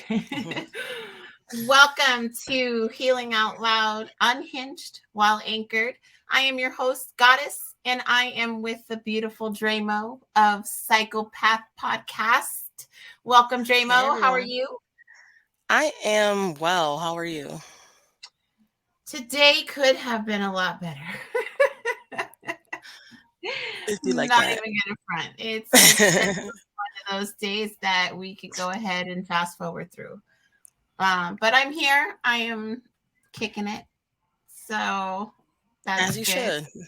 Mhm. Welcome to Healing Out Loud, Unhinged While Anchored. I am your host, Goddess, and I am with the beautiful DreMo of CyclePath Podcast. Welcome, Hey DreMo. How are everyone. you? I am well. How are you? Today could have been a lot better. It'd be like Not that. even gonna front. It's been one of those days that we could go ahead and fast forward through. But I'm here. I am kicking it. So As that's you good. should.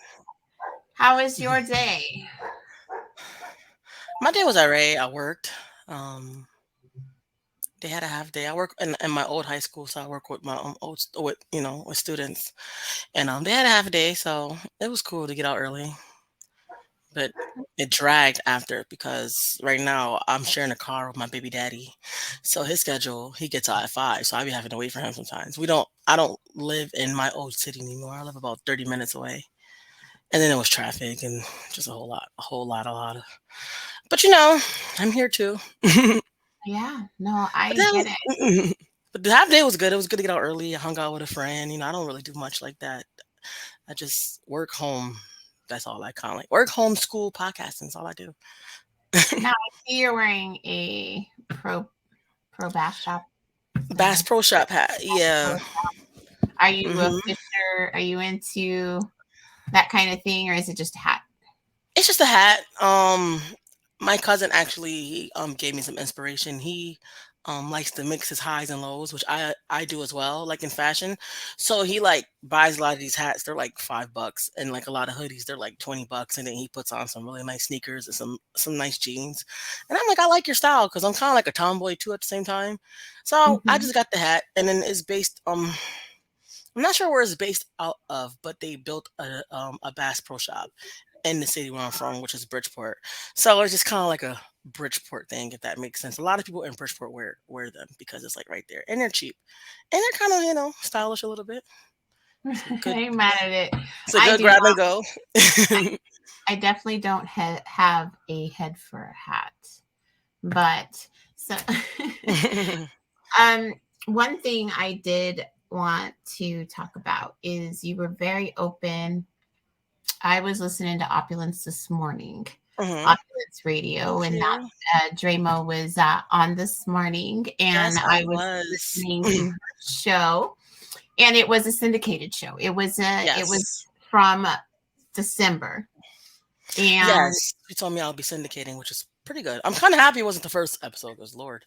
How is Mhm. your day? My day was alright. I worked. Um, they had a half day. I work in my old high school, so I work with my with with students, and they had a half day, so it was cool to get out early. But it dragged after because right now I'm sharing a car with my baby daddy, so his schedule he gets out at 5, so I be having to wait for him sometimes. I don't live in my old city anymore. I live about 30 minutes away. And then there was traffic and just a lot of. But I'm here too. but Yeah, no, I that get it. was, but the half day was good. It was good to get out early. I hung out with a friend. I don't really do much like that. I just work home. That's all I kind of like. Work home, school, podcasting. That's all I do. Now I see you're wearing a pro bass shop. Bass Pro Shop hat. Pro. Yeah. Are you a hmm fisher? Are you into that kind of thing, or is it just a hat? It's just a hat. My cousin actually gave me some inspiration. He likes to mix his highs and lows, which I do as well, like in fashion. So he like buys a lot of these hats. They're like $5, and like a lot of hoodies, they're like $20. And then he puts on some really nice sneakers and some nice jeans. And I'm like, I like your style because I'm kind of like a tomboy too at the same time. So I Hmm. just got the hat, and then it's based. I'm not sure where it's based out of, but they built a Bass Pro Shop in the city where I'm from, which is Bridgeport. So it's just kind of like a Bridgeport thing, if that makes sense. A lot of people in Bridgeport wear them because it's like right there, and they're cheap, and they're kind of stylish a little bit. It's a good, I ain't mad at it. it's a I good do not. grab and go. I definitely don't have a head for a hat, but so um, one thing I did want to talk about is you were very open. I was listening to Opulence this morning, hmm Opulence Radio, Thank and that you. Dramo was on this morning, and Yes, I I was was. listening to her show, and it was a syndicated show. It was Yes, from December, and yes. You told me I'll be syndicating, which is pretty good. I'm kind of happy it wasn't the first episode, because Lord.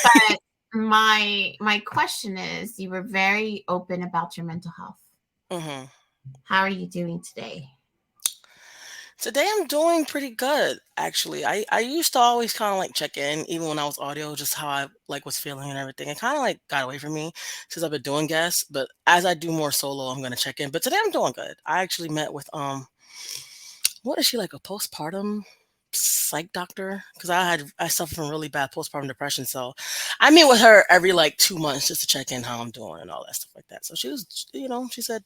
but my question is, you were very open about your mental health. hmm How are you doing today? Today I'm doing pretty good, actually. I used to always kind of like check in, even when I was audio, just how I like was feeling and everything. It kind of like got away from me since I've been doing guests. But as I do more solo, I'm gonna check in. But today I'm doing good. I actually met with what is she, like a postpartum psych doctor? Because I suffer from really bad postpartum depression, so I meet with her every like 2 months just to check in how I'm doing and all that stuff like that. So she was, she said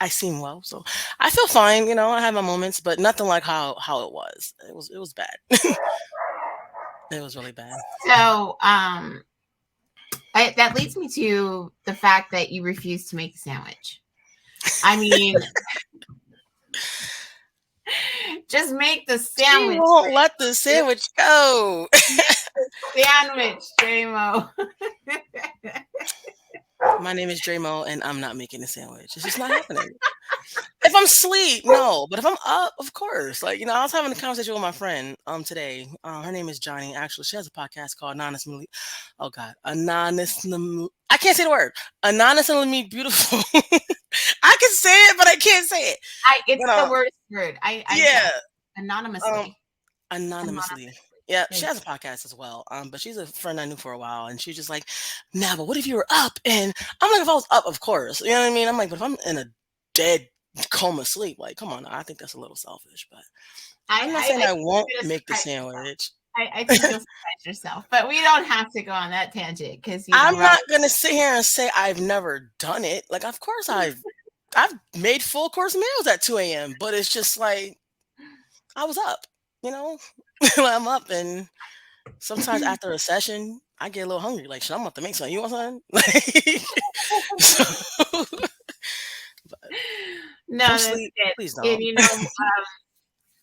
I seem well, so I feel fine. I have my moments, but nothing like how it was. It was bad. It was really bad. So, that leads me to the fact that you refuse to make a sandwich. I mean, just make the She sandwich. won't let the sandwich go. Sandwich, JMO. My name is DreMo, and I'm not making a sandwich. It's just not happening. If I'm asleep, no. But if I'm up, of course. Like, I was having a conversation with my friend today. Her name is Johnny. Actually, she has a podcast called Anonymously. Oh God, Anonymously. I can't say the word. Anonymously beautiful. I can say it, but I can't say it. It's But the worst word. I yeah. got Um, anonymously. Anonymously. Anonymously. Yeah, There she you has a podcast as well. But she's a friend I knew for a while, and she's just like, "Nah, but what if you were up?" And I'm like, "If I was up, of course." You know what I mean? I'm like, "But if I'm in a dead coma sleep, like, come on, I think that's a little selfish." But I'm not saying I I think won't you're gonna make the surprise yourself. sandwich. I think you'll surprise yourself. But we don't have to go on that tangent because I'm we're all not gonna sit here and say I've never done it. Like, of course I've made full course meals at 2 a.m. But it's just like I was up, you know. I'm up and sometimes after a session, I get a little hungry. Like, shit, I'm about to make something. You want something? Like, so, No, come that's sleep, good. please And don't.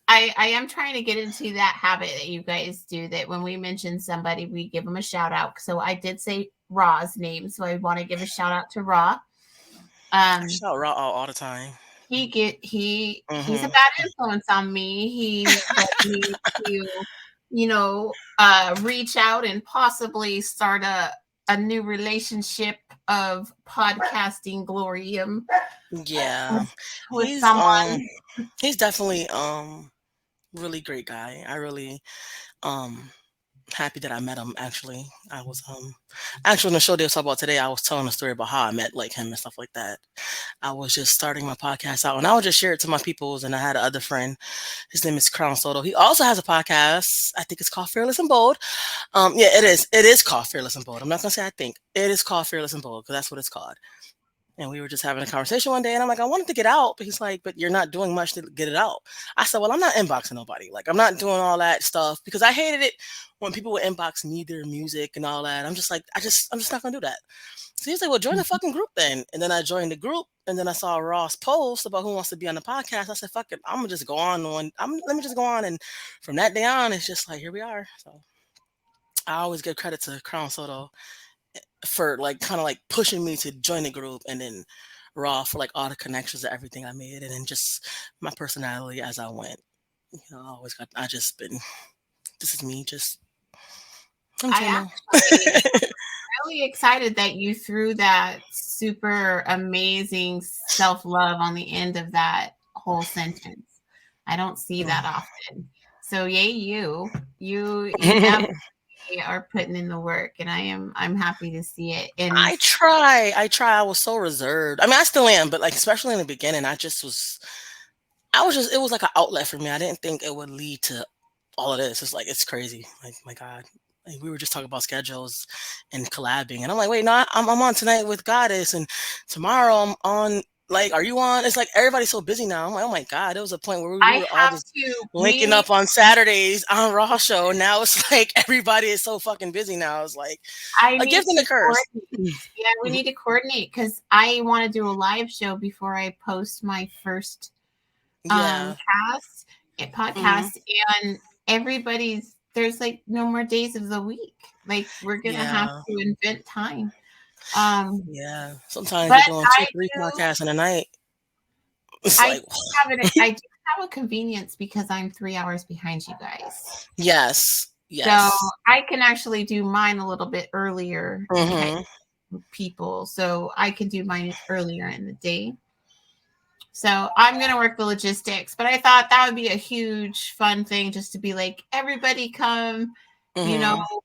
I am trying to get into that habit that you guys do, that when we mention somebody, we give them a shout out. So I did say Raw's name, so I want to give a shout out to Raw. I Um, shout raw all the time. he's a Hmm. bad influence on me. He led me to, reach out and possibly start a new relationship of podcasting glorium Yeah, with, with he's someone. he's definitely really great guy. I really um happy that I met him. Actually, I was actually on the show they was talking about today. I was telling a story about how I met like him and stuff like that. I was just starting my podcast out, and I would just share it to my peoples. And I had another friend. His name is Crown Soto. He also has a podcast. I think it's called Fearless and Bold. Yeah, it is. It is called Fearless and Bold. I'm not gonna say I think it is called Fearless and Bold because that's what it's called. And we were just having a conversation one day, and I'm like, I wanted to get out, but he's like, but you're not doing much to get it out. I said, well, I'm not inboxing nobody. Like, I'm not doing all that stuff because I hated it when people would inbox me their music and all that. I'm just like, I'm just not gonna do that. So he's like, well, join the fucking group then. And then I joined the group, and then I saw Ross post about who wants to be on the podcast. I said, fuck it, I'm gonna just go on one. Let me just go on, and from that day on, it's just like here we are. So I always give credit to Crown Soto for like kind of like pushing me to join the group, and then Raw for like all the connections and everything I made, and then just my personality as I went. I always got. I just been. This is me. Just I'm I Dremo. actually really excited that you threw that super amazing self love on the end of that whole sentence. I don't see that often. So yay you definitely are putting in the work, and I'm happy to see it. And I try. I try. I was so reserved. I mean, I still am, but like especially in the beginning, I just was. I was just. It was like an outlet for me. I didn't think it would lead to all of this. It's like it's crazy. Like my God. Like, we were just talking about schedules and collabing, and I'm like, wait, no, I'm on tonight with Goddess, and tomorrow I'm on. Like, are you on? It's like everybody's so busy now. I'm like, oh my God. There was a point where we I were all have just to linking we up on Saturdays on Raw Show. Now it's like everybody is so fucking busy now. It's like I a need gift and a to curse. coordinate. Yeah, we need to coordinate because I want to do a live show before I post my first Yeah. cast Hmm. podcast, and everybody's there's like no more days of the week. Like we're gonna have Yeah. to invent time. Um, Yeah. Sometimes but you're doing two, three podcasts in a night. It's I like, do I do have a convenience because I'm 3 hours behind you guys. yes. So Yes. I can actually do mine a little bit earlier than Hmm. people. So I can do mine earlier in the day. So I'm going to work the logistics, but I thought that would be a huge fun thing just to be like, everybody come, you know, Hmm.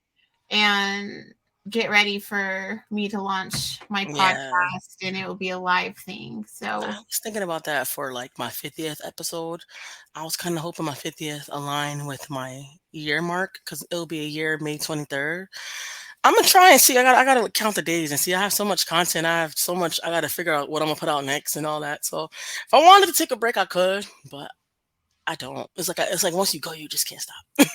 and get ready for me to launch my Yeah. podcast, and it will be a live thing. I So was thinking about that for like my 50th episode. I was kind of hoping my 50th align with my year mark because it'll be a year, May 23rd. I'm gonna try and see. I gotta count the days and see. I have so much content. I have so much. I gotta figure out what I'm gonna put out next and all that. So if I wanted to take a break, I could, but I don't. It's like once you go, you just can't stop.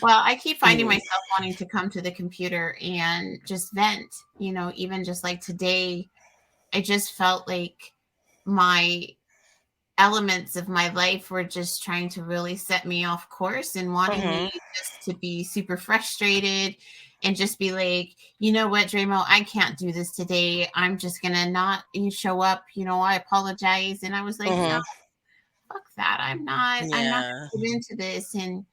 well, I keep finding Mhm. myself wanting to come to the computer and just vent, even just like today, I just felt like my elements of my life were just trying to really set me off course and wanting me Mhm. just to be super frustrated and just be like, you know what, Dremo, I can't do this today. I'm just gonna not show up. I apologize. And I was like, no, Mhm. fuck that. I'm not Yeah. gonna get into this. And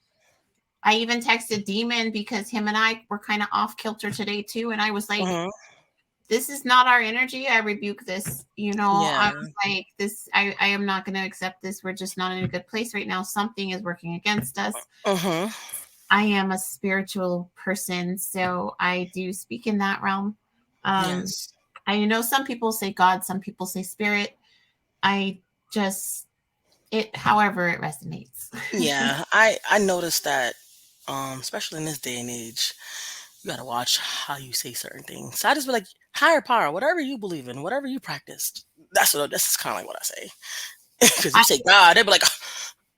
I even texted Demon because him and I were kind of off kilter today too. And I was like, Mhm. this is not our energy. I rebuke this. I Yeah. was like, this, I am not going to accept this. We're just not in a good place right now. Something is working against us. Mhm. I am a spiritual person, so I do speak in that realm. Um, Yes. I know some people say God, some people say spirit. I just, however it resonates. Yeah. I noticed that, especially in this day and age, you gotta watch how you say certain things. So I just be like, higher power, whatever you believe in, whatever you practice. That's kind of like what I say. Because I, you say God, they'd be like,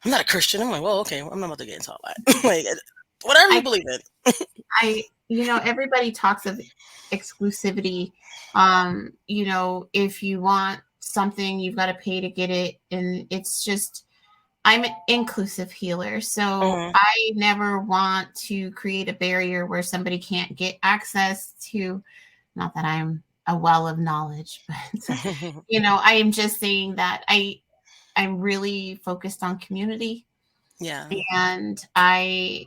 I'm not a Christian. I'm like, well, okay, I'm not about to get into all that. Like, whatever you I believe in. Everybody talks of exclusivity. If you want something, you've got to pay to get it. And it's just, I'm an inclusive healer. So Mhm. I never want to create a barrier where somebody can't get access to, not that I'm a well of knowledge, but, I am just saying that I'm really focused on community. Yeah, And I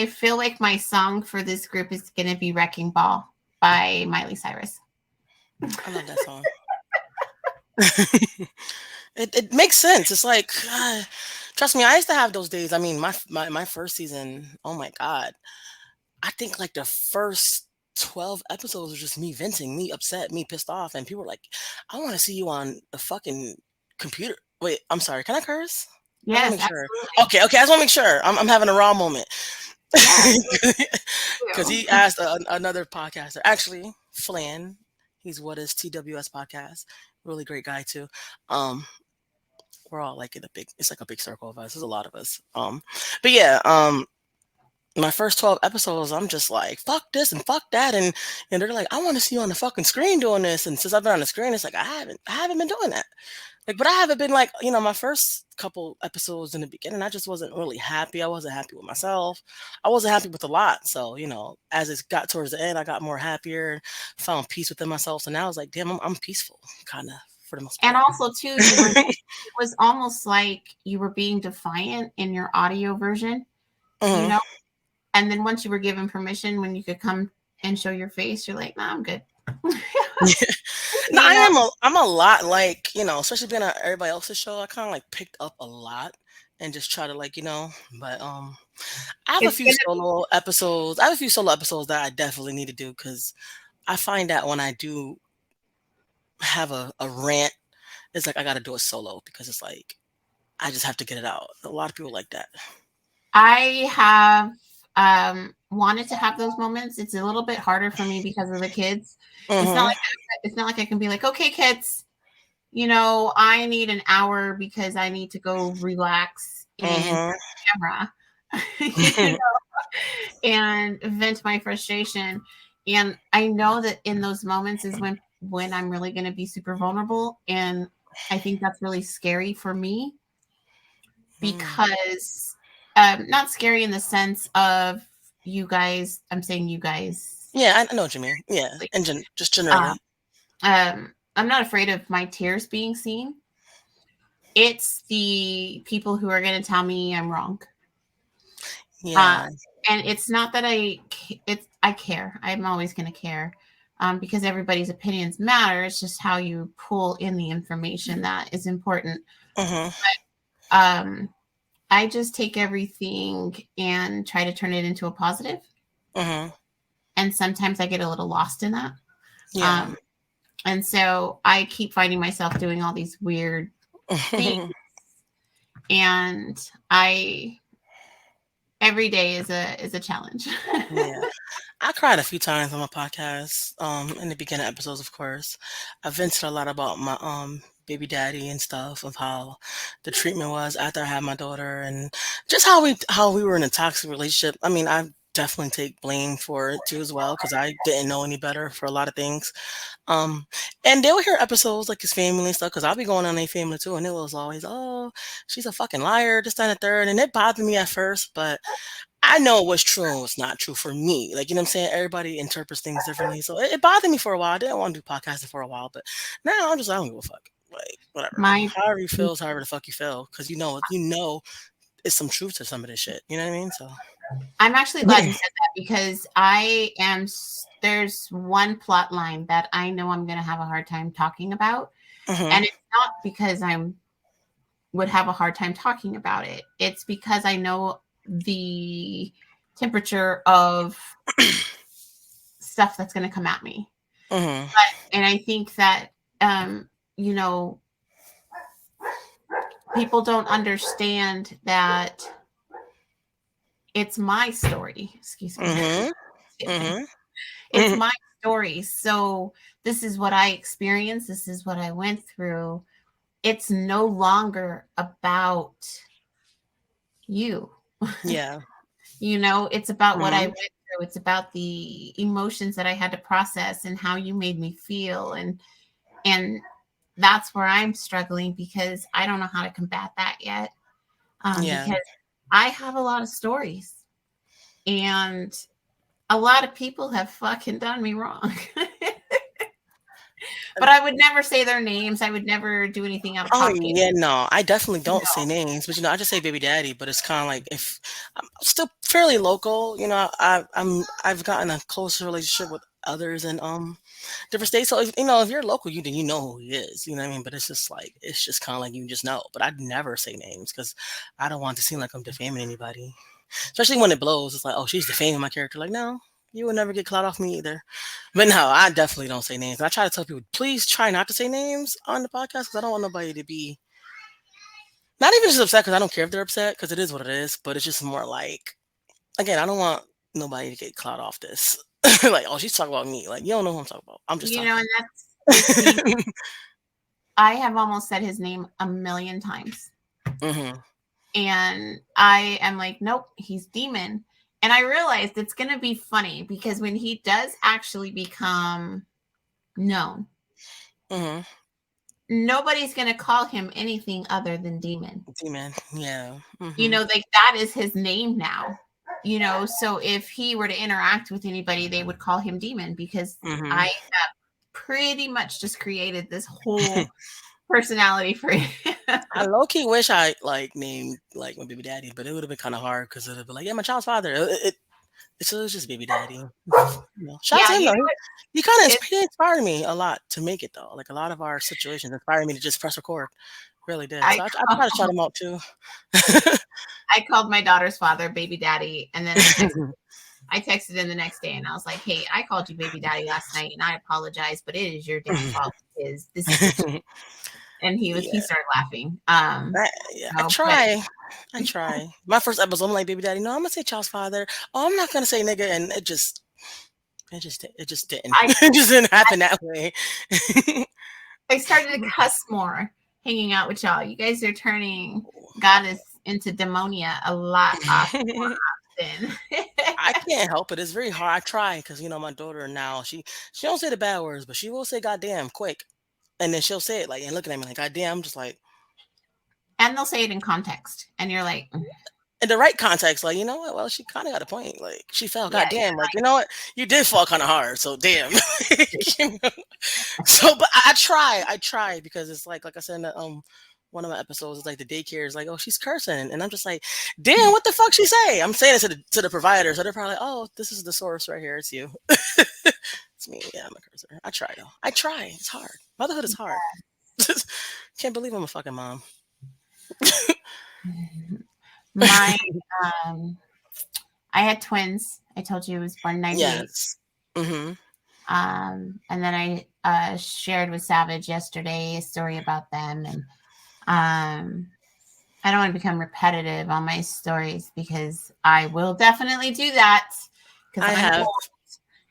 feel like my song for this group is going to be Wrecking Ball by Miley Cyrus. I love that song. It makes sense. It's like, trust me, I used to have those days. I mean, my first season, oh my God. I think like the first 12 episodes was just me venting, me upset, me pissed off, and people were like, "I want to see you on the fucking computer." Wait, I'm sorry. Can I curse? I just want to Yes, make sure. absolutely. Okay. I just want to make sure. I'm having a raw moment Yeah, because too. he asked another podcaster, actually Flan. He's what is TWS podcast. Really great guy too. Um, we're all like in a big. It's like a big circle of us. There's a lot of us. But yeah. My first 12 episodes, I'm just like, fuck this and fuck that. And they're like, I want to see you on the fucking screen doing this. And since I've been on the screen, it's like, I haven't been doing that. Like, but I haven't been like, my first couple episodes in the beginning, I just wasn't really happy. I wasn't happy with myself. I wasn't happy with a lot. So, as it got towards the end, I got more happier, found peace within myself. So now I was like, damn, I'm peaceful, kind of, for the most And part. also, too, it was almost like you were being defiant in your audio version, you Hmm. know? And then once you were given permission, when you could come and show your face, you're like, nah, I'm good. No, you know, I'm a lot like, especially being on everybody else's show, I kind of like picked up a lot and just try to like, but I have a it's few going to be, solo episodes. I have a few solo episodes that I definitely need to do because I find that when I do have a rant, it's like I got to do it solo because it's like I just have to get it out. A lot of people like that. I have wanted to have those moments. It's a little bit harder for me because of the kids. It's not Mhm. like it's not like I can be like, okay, kids, I need an hour because I need to go relax in Mhm. camera, you know, and vent my frustration. And I know that in those moments is when I'm really going to be super vulnerable, and I think that's really scary for me Mm. because not scary in the sense of you guys. I'm saying you guys. Yeah, I know what you mean. Yeah, Like, and just um, generally. I'm not afraid of my tears being seen. It's the people who are going to tell me I'm wrong. Uh, Yeah. and it's not that I care. I'm always going to care because everybody's opinions matter. It's just how you pull in the information that is important. Mhm. Um, I just take everything and try to turn it into a positive. Mhm. And sometimes I get a little lost in that. Yeah. Um, and so I keep finding myself doing all these weird things. And I every day is a challenge. Yeah. I cried a few times on my podcast. In the beginning episodes, of course. I vented a lot about my baby daddy and stuff of how the treatment was after I had my daughter and just how we were in a toxic relationship. I mean, I definitely take blame for it too as well because I didn't know any better for a lot of things. Um, and they'll hear episodes like his family and stuff because I'll be going on their family too, and it was always, oh, she's a fucking liar, this, that, and the third, and it bothered me at first, but I know what's true and what's not true for me. Like, you know what I'm saying? Everybody interprets things differently. So it bothered me for a while. I didn't want to do podcasting for a while, but now I don't give a fuck. Like, whatever. my However you feel is however the fuck you feel. Cause you know it's some truth to some of this shit. You know what I mean? So I'm actually glad you said that because there's one plot line that I know I'm going to have a hard time talking about. hmm. And it's not because I would have a hard time talking about it. It's because I know the temperature of stuff that's going to come at me. Hmm. And I think that, you know, people don't understand that it's my story. Excuse me. Hmm. Hmm. It's my story. So this is what I experienced. This is what I went through. It's no longer about you. Yeah. It's about what I Mhm. went through. It's about the emotions that I had to process and how you made me feel. And that's where I'm struggling because I don't know how to combat that yet. Yeah. Because I have a lot of stories and a lot of people have fucking done me wrong. But I would never say their names. I would never do anything out of Oh, pocket. yeah, no, I definitely don't say No. names, but, I just say baby daddy, but it's kinda like if I'm still fairly local, I've gotten a closer relationship with others in, different states, so if you're local, then you know who he is, you know what I mean? But it's just like it's just kinda like you just know, but I'd never say names because I don't want to seem like I'm defaming anybody, especially when it blows, it's like, "Oh, she's defaming my character," like, "No, you will never get clout off me either." But no, I definitely don't say names. And I try to tell people, please try not to say names on the podcast because I don't want nobody to be not even just upset because I don't care if they're upset because it is what it is. But it's just more like, again, I don't want nobody to get clout off this. Like, oh, she's talking about me. Like, you don't know who I'm talking about. I'm just talking. And it's the I have almost said his name a million times. Hmm. And I am like, nope, he's demon. And I realized it's going to be funny because when he does actually become known, Hmm. nobody's going to call him anything other than demon. Man, yeah. Hmm. Like that is his name now. So if he were to interact with anybody, they would call him demon because I Hmm. have pretty much just created this whole personality for him. I low key wish I like named like my baby daddy, but it would have been kind of hard because it'd be like, yeah, my child's father. So it's just baby daddy. Shout out Yeah, to him though. He kind of it, he inspired me a lot to make it though. Like a lot of our situations inspired me to just press record. Really did. I So I try to shout him out too. I called my daughter's father baby daddy, and then I texted him the next day and I was like, "Hey, I called you baby daddy last night, and I apologize, but it is your damn fault because this is what." And he Yeah, started laughing. yeah. But I try. My first episode, I'm like, baby daddy. No, I'm gonna say child's father. Oh, I'm not gonna say nigga, and it just didn't. I It just didn't happen that way. I started to cuss more hanging out with y'all. You guys are turning goddess into demonia a lot often. I can't help it. It's very hard. I try because my daughter now she don't say the bad words, but she will say goddamn quick, and then she'll say it like and looking at me like goddamn. I'm just like And they'll say it in context, and you're like, in the right context, like you know what? Well, she kind of got a point. Like she fell, "Yeah, goddamn. Like you know what? You did fall kind of hard, so damn. You know? So, but I try because it's like I said in one of my episodes, it's like the daycare is like, oh, she's cursing, and I'm just like, damn, what the fuck she say? I'm saying it to the provider, so they're probably like, oh, this is the source right here. It's you. It's me. Yeah, I'm a cursor. I try though. I try. It's hard. Motherhood is hard. Can't believe I'm a fucking mom. my um." I had twins. I told you I was born 98. Yes. Hmm. And then I shared with Savage yesterday a story about them. And I don't want to become repetitive on my stories because I will definitely do that because I I'm have. old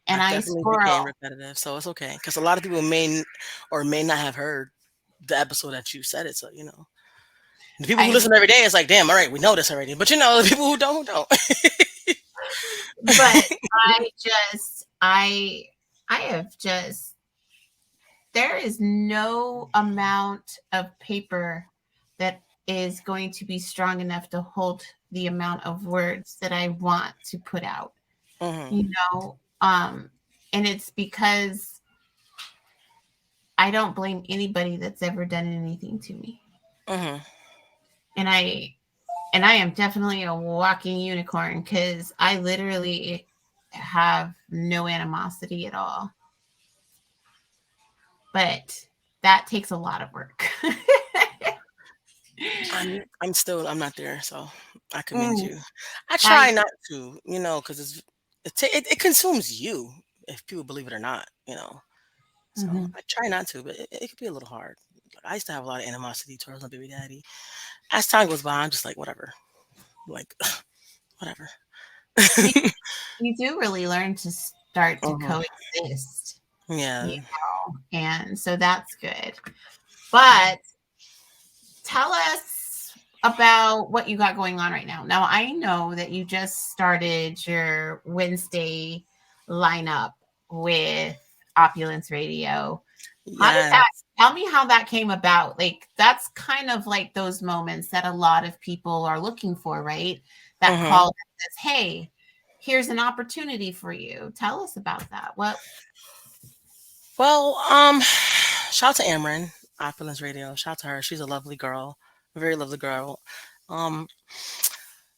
and I've I definitely squirrel. became repetitive, so it's okay. Because a lot of people or may not have heard the episode that you said it. So the people who I, listen every day, it's like, damn, all right, we know this already. But the people who don't. but I have just, there is no amount of paper that is going to be strong enough to hold the amount of words that I want to put out, Hmm. you know? And it's because I don't blame anybody that's ever done anything to me. Hmm. And I am definitely a walking unicorn because I literally have no animosity at all. But that takes a lot of work. I'm not there, so I commend Mm, you. I try I not to, because it consumes you if people believe it or not. So mhm. I try not to, but it could be a little hard. Like, I used to have a lot of animosity towards my baby daddy. As time goes by, I'm just like whatever, like whatever. you, you do really learn to start to Mhm. coexist, you Yeah. and so that's good. But tell us. about what you got going on right now. Now, I know that you just started your Wednesday lineup with Opulence Radio. How did that Yes. tell me how that came about? Like, that's kind of like those moments that a lot of people are looking for, right? That Hmm. call that says, hey, here's an opportunity for you. Tell us about that. What Well, shout out to Amron, Opulence Radio. Shout out to her. She's a lovely girl, a very lovely girl. Um,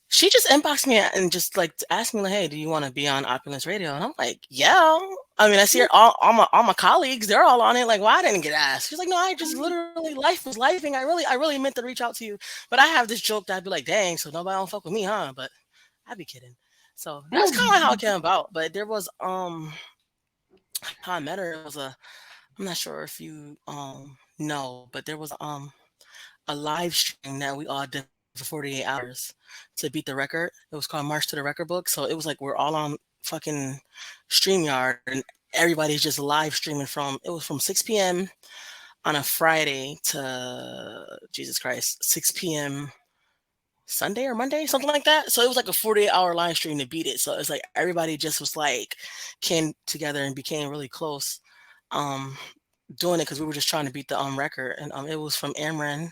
she just inboxed me and just like asked me like, "Hey, do you want to be on Opulence Radio?" And I'm like, "Yeah." I mean, I see her all my colleagues, they're all on it. Like, why I didn't get asked? She's like, "No, I just literally life was lifing. I really meant to reach out to you." But I have this joke that I'd be like, "Dang, so nobody don't fuck with me, huh?" But I'd be kidding. So that's kind of like how it came about. But there was how I met her. It was a I'm not sure if you know, but there was a live stream that we all did for 48 hours to beat the record. It was called March to the Record Book. So it was like we're all on fucking StreamYard and everybody's just live streaming from it was from 6 p.m. on a Friday to Jesus Christ, 6 p.m. Sunday or Monday, something like that. So it was like a 48-hour live stream to beat it. So it's like everybody just was like came together and became really close. Um doing it because we were just trying to beat the record, and it was from Amran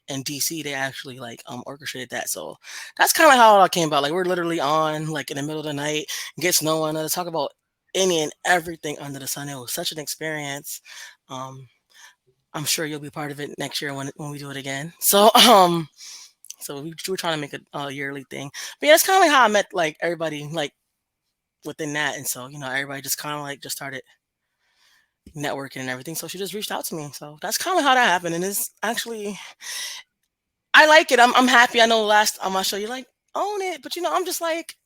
and DC. They actually like orchestrated that, so that's kind of how it all came about. Like we're literally on like in the middle of the night, gets no one to talk about any and everything under the sun. It was such an experience. Um, I'm sure you'll be part of it next year when we do it again. So so we're trying to make a yearly thing. But yeah, that's kind of like how I met like everybody like within that, and so everybody just kind of like just started networking and everything. So she just reached out to me. So that's kind of how that happened. And it's actually, I like it. I'm happy. I know last on my show, you like own it. But I'm just like,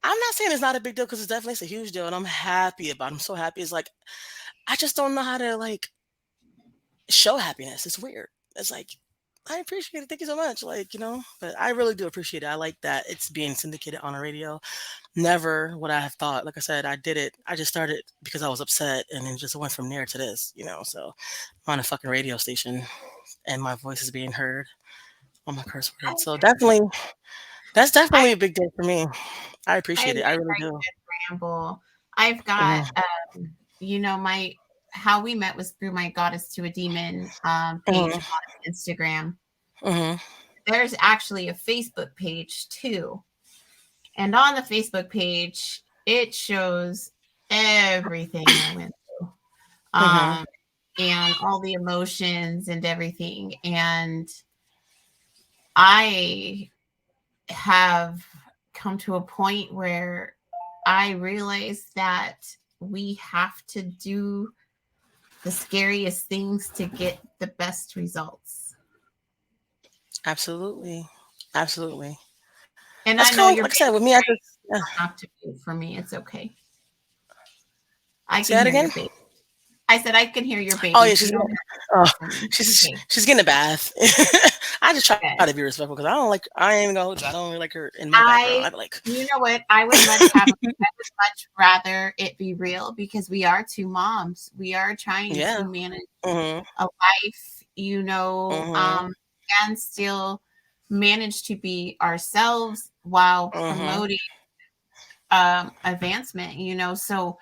I'm not saying it's not a big deal because it's a huge deal. And I'm happy about it. I'm so happy. It's like, I just don't know how to like show happiness. It's weird. It's like, I appreciate it. Thank you so much. But I really do appreciate it. I like that it's being syndicated on the radio. Never would I have thought. Like I said, I did it. I just started because I was upset and then just went from there to this. So I'm on a fucking radio station and my voice is being heard on my curse words. So definitely, that's I definitely a big day for me. I I appreciate it. I like really how you do. did ramble. I've got, Hmm. my how we met was through my Goddess to a Demon page Hmm. on Instagram. Hmm. There's actually a Facebook page too, and on the Facebook page, it shows everything I went through, Hmm. um, and all the emotions and everything. And I have come to a point where I realize that we have to do the scariest things to get the best results. Absolutely. Absolutely. And That's I kind know of like your I said baby's with me. I great. just You don't have to do it for me. It's okay. I say can that hear your again. baby. I said I can hear your Oh yeah, baby. she's You getting, don't have oh, to do it for me. It's she's okay. she's getting a bath. I just try to be Good. respectful because I ain't even gonna hold you. I don't really like her in my background. I'd be I, like, you know what? I would much rather it be real because we are two moms. We are trying yeah. to manage Mhm. a life, Mhm. and still manage to be ourselves while Mhm. promoting advancement. So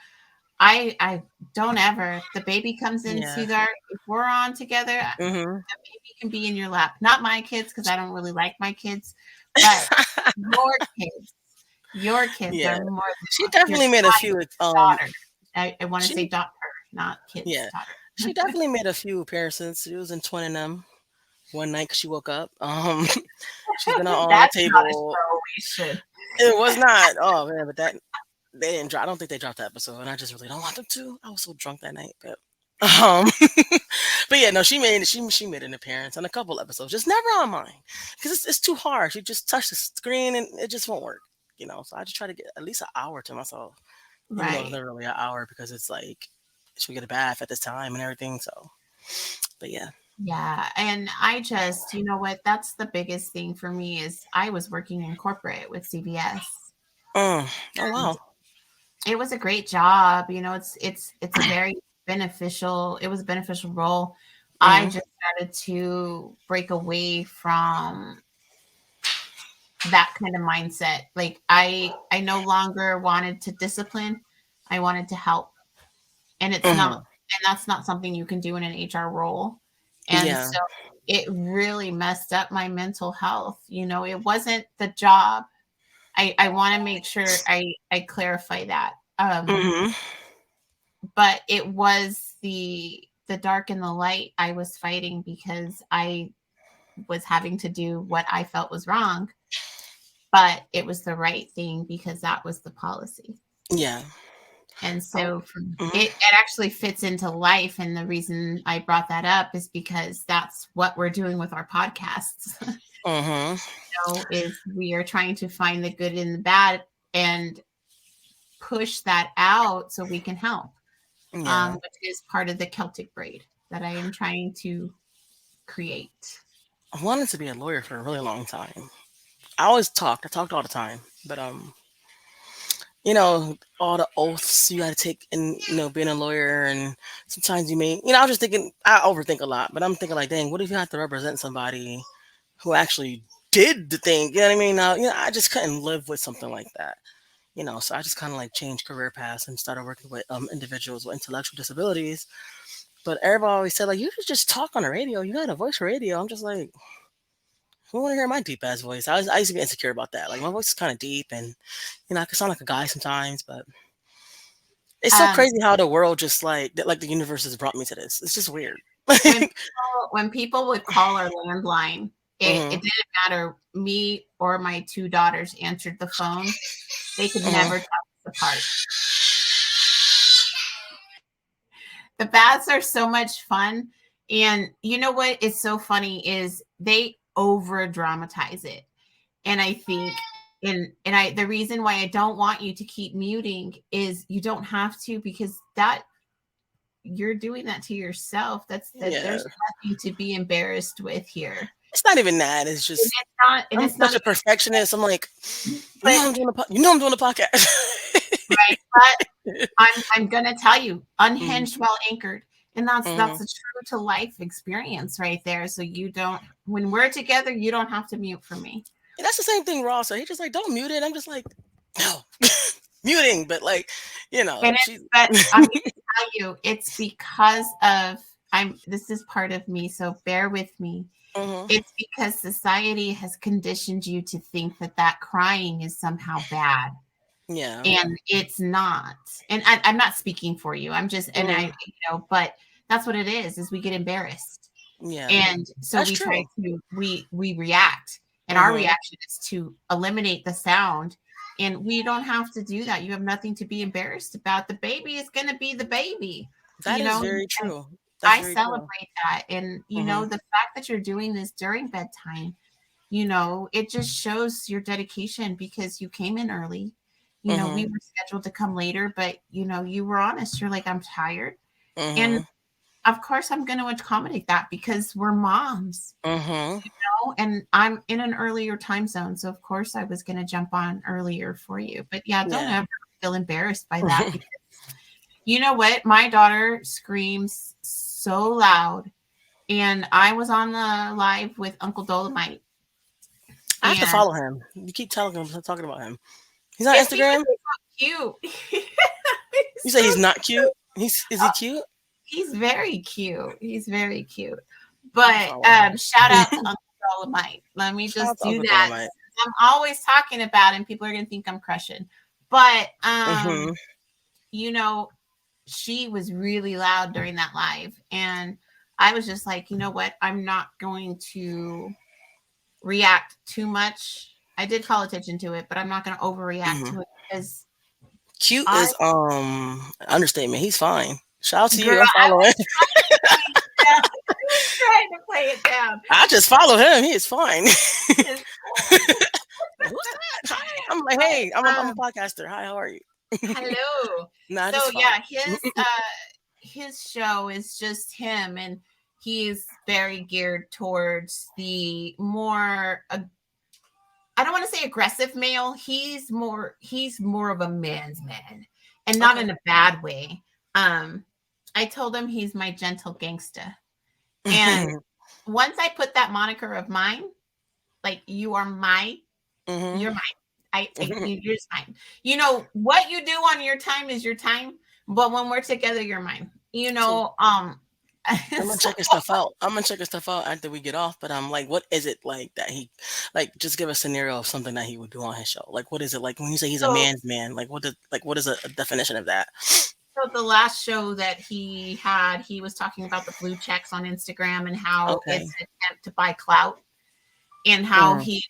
I don't ever, the baby comes Yeah. into our, if we're on together, Mhm. the baby can be in your lap. Not my kids, because I don't really like my kids, but your kids, your kids Yeah. are more than She welcome. Your definitely made a few daughter. I want to say she daughter, not kids, yeah. She daughter. definitely made a few appearances. She was in twin them one night 'cause she woke up. She's been on the That's not a table. show we should. It was not. Oh man, but that they didn't drop. I don't think they dropped that episode, and I just really don't want them to. I was so drunk that night, but um, but yeah, no, she made an appearance on a couple episodes, just never on mine because it's too hard. She just touched the screen and it just won't work. So I just try to get at least an hour to myself, even though it's Right. never really an hour because it's like she would get a bath at this time and everything. So, but yeah. Yeah. And I just, you know what? That's the biggest thing for me is I was working in corporate with CBS. Mm. Oh And wow. it was a great job. It's a very beneficial, it was a beneficial role. I Mhm. just started to break away from that kind of mindset. Like I no longer wanted to discipline. I wanted to help. And it's not, Mhm. and that's not something you can do in an HR role. And Yeah. so it really messed up my mental health. You know, it wasn't the job. I want to make sure I clarify that. Mhm. But it was the dark and the light I was fighting because I was having to do what I felt was wrong, but it was the right thing because that was the policy. Yeah. And Oh. so from Mhm. it actually fits into life. And the reason I brought that up is because that's what we're doing with our podcasts. Mhm. Is we are trying to find the good and the bad and push that out so we can help, Yeah. which is part of the Celtic braid that I am trying to create. I wanted to be a lawyer for a really long time. I always talked. I talked all the time, but all the oaths you got to take in, being a lawyer, and sometimes I was just thinking, I overthink a lot, but I'm thinking like, dang, what if you have to represent somebody who actually did the thing? You know what I mean? Now, I just couldn't live with something like that. So I just kind of like changed career paths and started working with individuals with intellectual disabilities. But everybody always said like, you should just talk on the radio. You got a voice for radio. I'm just like, who want to hear my deep ass voice? I used to be insecure about that. Like my voice is kind of deep, and I can sound like a guy sometimes, but it's so Um, crazy how the world just like the universe has brought me to this. It's just weird. when people would call our landline, it Mhm. didn't matter. Me or my two daughters answered the phone. They could Mhm. never tell us apart. The baths are so much fun. And you know what is so funny is they over dramatize it. And I think and I the reason why I don't want you to keep muting is you don't have to, because that you're doing that to yourself. That Yeah. there's nothing to be embarrassed with here. It's not even that. It's And just and I'm it's not such a even, perfectionist. I'm like, but I'm doing a podcast. right, but I'm gonna tell you, Mhm. unhinged while anchored. And that's Mhm. a true to life experience right there. So you don't, when we're together, you don't have to mute for me. And that's the same thing Ross said. He just like, don't mute it. I'm just like, no, muting, but like, And she. but I'm gonna tell you, it's because of this is part of me, so bear with me. Mhm. It's because society has conditioned you to think that crying is somehow bad. Yeah. And it's not. And I'm not speaking for you. I'm just, and Mhm. but that's what it is we get embarrassed. Yeah. And so That's we try true. to, we react. And our Mhm. reaction is to eliminate the sound. And we don't have to do that. You have nothing to be embarrassed about. The baby is going to be the baby, That is and very true. That's I very true. celebrate that. And, Mhm. the fact that you're doing this during bedtime, it just shows your dedication because you came in early. We Mhm. were scheduled to come later, but you were honest. You're like, I'm tired. And Mhm. of course I'm going to accommodate that because we're moms, Mhm. and I'm in an earlier time zone. So of course I was going to jump on earlier for you. But yeah, don't Yeah. ever feel embarrassed by that, because you know what? My daughter screams so loud. And I was on the live with Uncle Dolomite, I have to and follow him. You keep telling him talking about him. He's on it's because Instagram. he's so cute. You He's say so he's not cute. cute. Is he cute? He's very cute. He's very cute. I'm But follow him. shout out to Uncle Dolomite. Let me Shout out just to do Uncle that. Dolomite. I'm always talking about him. People are gonna think I'm crushing. But Mhm. you know, she was really loud during that live. And I was just like, you know what? I'm not going to react too much. I did call attention to it, but I'm not gonna overreact Mhm. to it because Cute I is understatement. He's fine. Shout out to girl, you. I'm I following. was trying to play it down. I was trying to play it down. I just follow him. He is fine. His voice. Who's that? Hi. I'm like, hey, But I'm a podcaster. Hi, how are you? hello. Nah, I So just follow. yeah, his show is just him, and he's very geared towards the more I don't want to say aggressive male. He's more of a man's man, and not Okay. in a bad way. Um I told him he's my gentle gangsta. And once I put that moniker of mine, like Mhm. you're mine. You're just mine. You know what you do on your time is your time, but when we're together, you're mine. So I'm gonna So, check his stuff out. I'm gonna check his stuff out after we get off. But I'm like, what is it like that he, like, just give a scenario of something that he would do on his show. Like, what is it like when you say he's a so, man's man? Like, what is a definition of that? so the last show that he had, he was talking about the blue checks on Instagram and how Okay. it's an attempt to buy clout, and how Mhm. he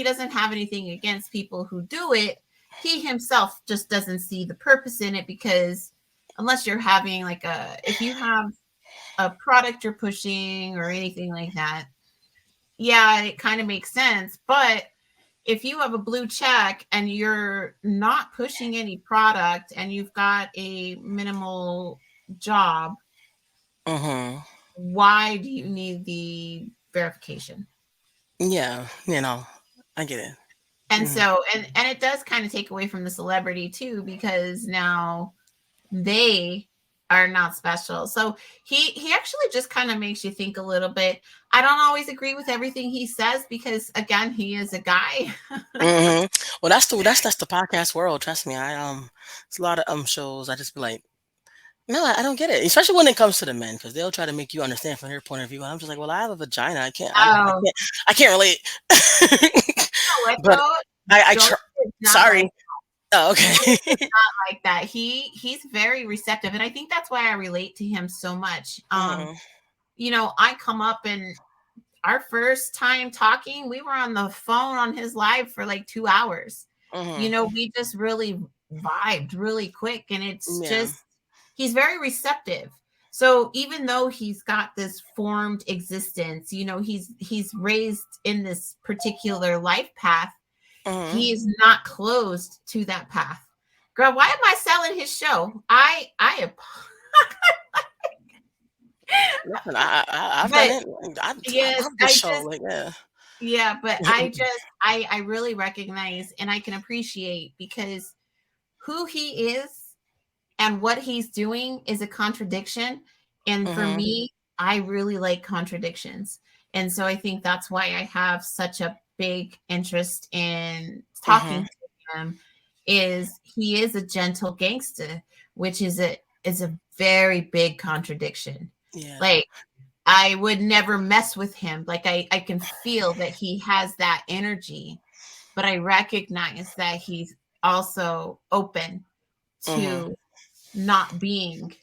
doesn't have anything against people who do it. He himself just doesn't see the purpose in it, because unless you're having like if you have a product you're pushing or anything like that, yeah, it kind of makes sense. But if you have a blue check and you're not pushing any product and you've got a minimal job, Mhm. why do you need the verification? Yeah. I get it. And Mhm. so, and it does kind of take away from the celebrity too, because now they are not special. So he actually just kind of makes you think a little bit. I don't always agree with everything he says, because again, he is a guy. Mhm. Well, that's the podcast world. Trust me. It's a lot of shows. I just be like, no, I don't get it. Especially when it comes to the men, because they'll try to make you understand from their point of view. And I'm just like, well, I have a vagina. Oh, I can't relate. you know what But though? I Joey try. is not Sorry. like Oh, Joey okay. is not like that. He's very receptive, and I think that's why I relate to him so much. Mhm. I come up, and our first time talking, we were on the phone on his live for like 2 hours. Mhm. We just really vibed really quick. And it's Yeah. just, he's very receptive. So even though he's got this formed existence, he's raised in this particular life path, Mhm. he is not closed to that path. Girl, why am I selling his show? Listen, I've done But it. I yes, love this show. Like, yeah. yeah, but I really recognize and I can appreciate, because who he is and what he's doing is a contradiction. And for Mhm. me, I really like contradictions. And so I think that's why I have such a big interest in talking Mhm. to him. Is he is a gentle gangster, which is a very big contradiction. Yeah. Like, I would never mess with him. Like, I can feel that he has that energy, but I recognize that he's also open Mhm. to not being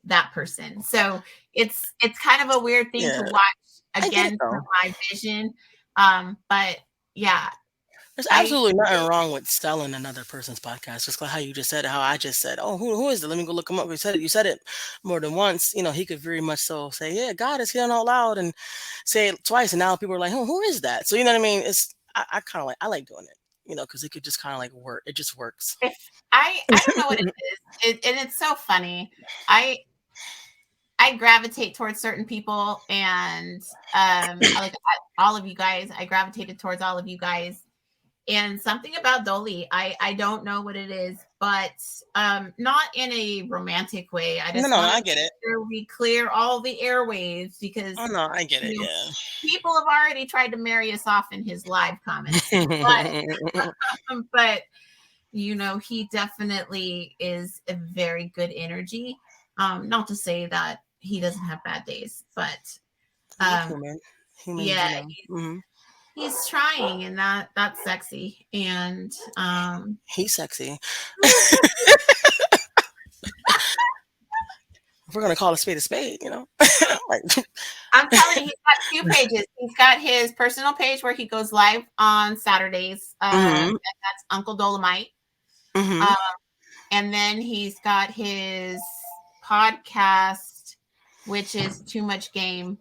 that person. So it's kind of a weird thing to Yeah. watch I get it again from though. my vision. But yeah, There's I absolutely nothing wrong with selling another person's podcast. Just like how you just said, how I just said, "Oh, who is it? Let me go look him up." You said it more than once. He could very much so say, "Yeah, God is healing out loud," and say it twice, and now people are like, who is that?" So you know what I mean? I kind of like I like doing it, because it could just kind of like work. It just works. if I don't know what it is. And it's so funny. I I gravitate towards certain people, and all of you guys. I gravitated towards all of you guys, and something about Dolly, I don't know what it is, but not in a romantic way. I No, just no, want to I get make it. sure we clear all the airwaves, Oh because no, I get it. you know Yeah. people have already tried to marry us off in his live comments, but he definitely is a very good energy. Not to say that he doesn't have bad days, but We're um, human. Humans, yeah, hmm he's trying, and that's sexy. And he's sexy. If we're gonna call a spade, like, I'm telling you, he's got two pages. He's got his personal page where he goes live on Saturdays, hmm and that's Uncle Dolomite. hmm Um, and then he's got his podcast, which is Too Much Game.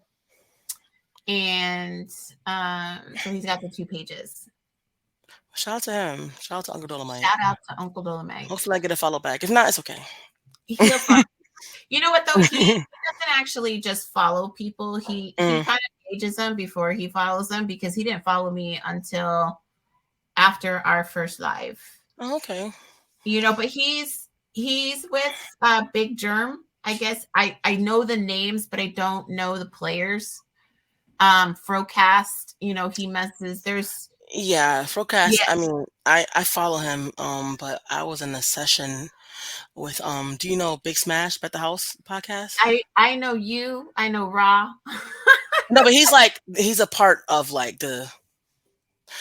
And so he's got the two pages. Shout out to him. Shout out to Uncle Dolomite. Shout out to Uncle Dolomite. Hopefully, I get a follow back. If not, it's okay. He'll follow. You know what though? He doesn't actually just follow people. He Mm. kind of gauges them before he follows them, because he didn't follow me until after our first live. Oh, okay. But he's with Big Germ. I guess I know the names, but I don't know the players. Frocast, he messes. Yeah, Frocast. Yeah, I mean, I follow him. But I was in a session with Do you know Big Smash at the House podcast? I know you. I know Raw. No, but he's a part of like the.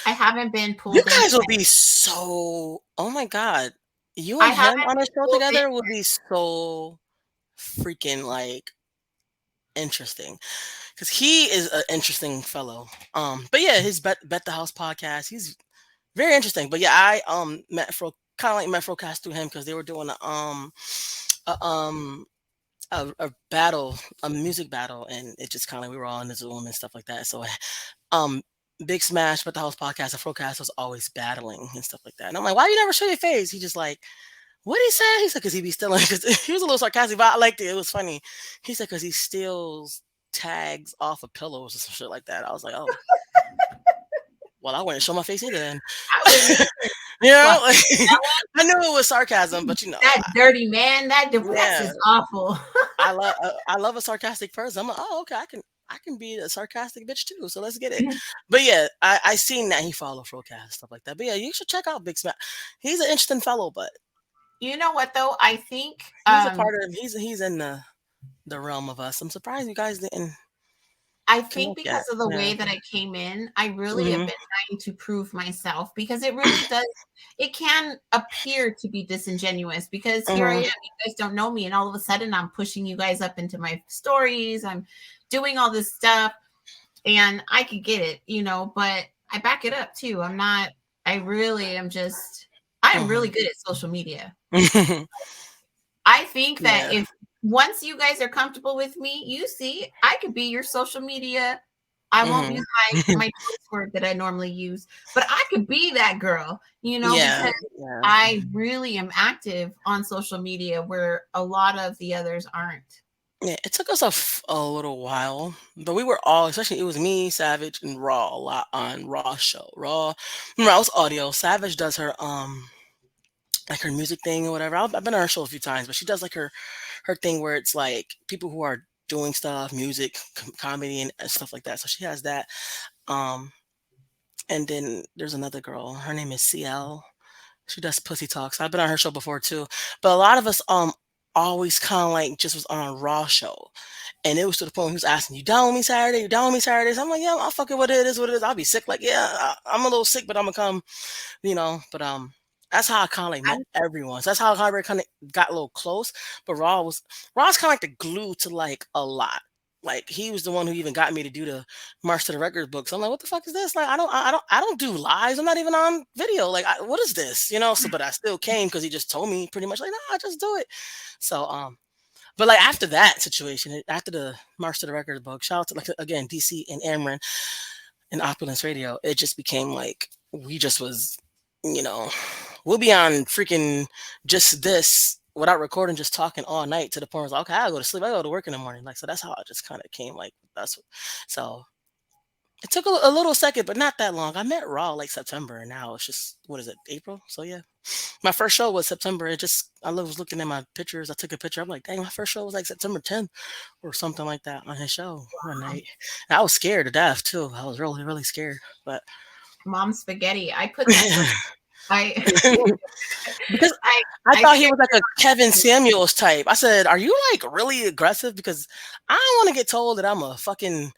I haven't been You pulled into guys would it. be so. Oh my god, you I and him haven't on a been show pulled in. together would be so freaking like interesting because he is an interesting fellow. But yeah, his Bet the House podcast. He's very interesting. But yeah, I met Fro kind of like met Frocast through him because they were doing a a battle, a music battle, and it just kind of we were all in the Zoom and stuff like that. So um Big Smash, but the House podcast, the Frocast was always battling and stuff like that. And I'm like, why you never show your face? He just like, what he said? He said, because he be stealing. Because he was a little sarcastic, but I liked it. It was funny. He said, because he steals tags off of pillows or some shit like that. I was like, oh, well, I wouldn't show my face either then. I wouldn't either. You What? know, like, I knew it was sarcasm, but That dirty man, that's yeah, just awful. I love a sarcastic person. I'm like, oh, okay, I can be a sarcastic bitch too. So let's get it. But yeah, I seen that he followed Frocast stuff like that. But yeah, you should check out Big Smash. He's an interesting fellow, but You know what though? I think he's a part of he's in the realm of us. I'm surprised you guys didn't connect because yet. of the Yeah. way that I came in, I really have Hmm. been trying to prove myself because it really does. It can appear to be disingenuous because here I am. Hmm. You guys don't know me, and all of a sudden I'm pushing you guys up into my stories. I'm doing all this stuff, and I could get it, but I back it up too. I'm not. I really am just. I am really Hmm. good at social media. I think that Yeah. if once you guys are comfortable with me, you see, I could be your social media. I won't Hmm. use my choice word that I normally use, but I could be that girl, Yeah. because Yeah. I really am active on social media where a lot of the others aren't. Yeah, it took us a little while, but we were all, especially it was me, Savage, and Raw a lot on Raw's show. Raw's audio. Savage does her like her music thing or whatever. I've been on her show a few times, but she does like her thing where it's like people who are doing stuff, music, comedy, and stuff like that. So she has that. Um, and then there's another girl. Her name is CL. She does pussy talks. I've been on her show before too, but a lot of us always kind of like just was on a Raw show, and it was to the point where he was asking, "You down with me Saturday? You down with me Saturday?" So I'm like, "Yeah, I'll fuck it. What it is, what it is. I'll be sick. Like, yeah, I'm a little sick, but I'm gonna come, you know." But that's how I kind of like met I'm, everyone. So that's how I kind of got a little close. But Raw's kind of like the glue to like a lot. Like he was the one who even got me to do the March to the Records book. So I'm like, what the fuck is this? Like, I don't do lives. I'm not even on video. Like, what is this? You know. So, but I still came because he just told me pretty much like, nah, just do it. So, but like after that situation, after the March to the Records book, shout out to like again DC and Amron and Opulence Radio, it just became like we just was, you know, we'll be on freaking just this without recording, just talking all night to the point where it's like, okay, I go to sleep, I go to work in the morning. Like so that's how it just kind of came like that's so it took a little second, but not that long. I met Raw like September, and now it's just what is it, April? So yeah, my first show was September. It just was looking at my pictures. I took a picture. I'm like, dang, my first show was like September 10th or something like that on his show one night. And I was scared to death too. I was really really scared, but mom spaghetti. I put that first. I because I I I thought he shared was like a Kevin Samuels type. I said, "Are you like really aggressive?" Because I don't want to get told that I'm a fucking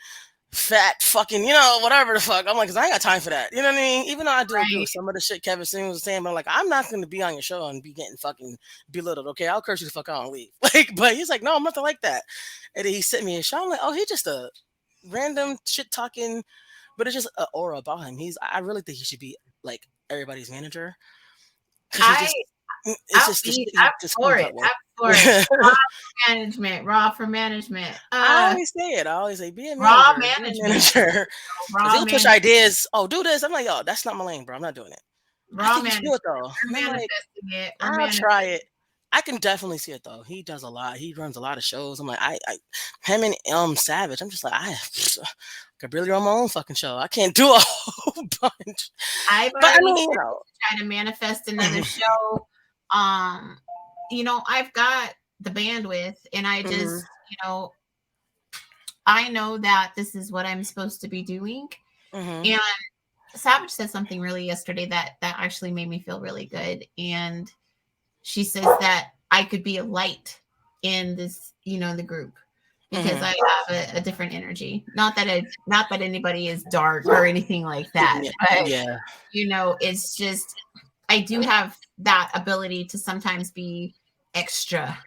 fat fucking, whatever the fuck. I'm like, 'cause I ain't got time for that. You know what I mean? Even though I do agree right. with some of the shit Kevin Samuels was saying, but I'm like, I'm not going to be on your show and be getting fucking belittled. Okay, I'll curse you the fuck out and leave. Like, but he's like, no, I'm nothing like that. And then he sent me a show. I'm like, oh, he's just a random shit talking, but it's just an aura about him. I really think he should be like everybody's manager because he I just, it's just the shit he I'm just for comes it. up with. I'm for it. Raw management. Raw for management. I always say it. I always say, be a Raw manager, be a management. manager. Because Raw he'll push management. ideas. Oh, do this. I'm like, yo, that's not my lane, bro. I'm not doing it. I Raw think you should do management. it though. We're And I'm like, manifesting it. We're I'll manifesting. try it. I can definitely see it though. He does a lot. He runs a lot of shows. I'm like, him and Savage. I'm just like, I could really run my own fucking show. I can't do a whole bunch. I've But I already mean, started to try to manifest another show. Um, I've got the bandwidth, and I Mhm. just, I know that this is what I'm supposed to be doing. Mhm. And Savage said something really yesterday that actually made me feel really good. And she says that I could be a light in this, the group, because Mhm. I have a different energy. Not that anybody is dark or anything like that, Yeah. but Yeah. it's just I do have that ability to sometimes be extra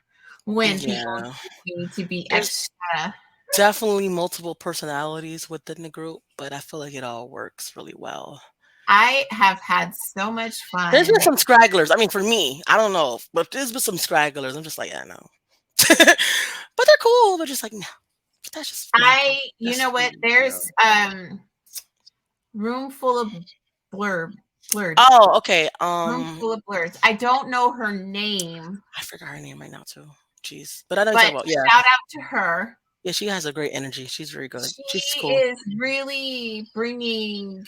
when people Yeah. need me to be There's extra. definitely multiple personalities within the group, but I feel like it all works really well. I have had so much There's been fun. some scragglers. I mean, for me, I don't know, but there's been some scragglers. I'm just like, yeah, no. But they're cool. They're just like, no. That's just my thing. You know That's what? me, you know. There's room full of blurb blurs. Oh, okay. Room full of blurs. I don't know her name, I forgot her name right now too. Jeez, but I know you talk but about. Yeah, shout out to her. yeah. She has a great energy. She's very good. She's She cool. is really bringing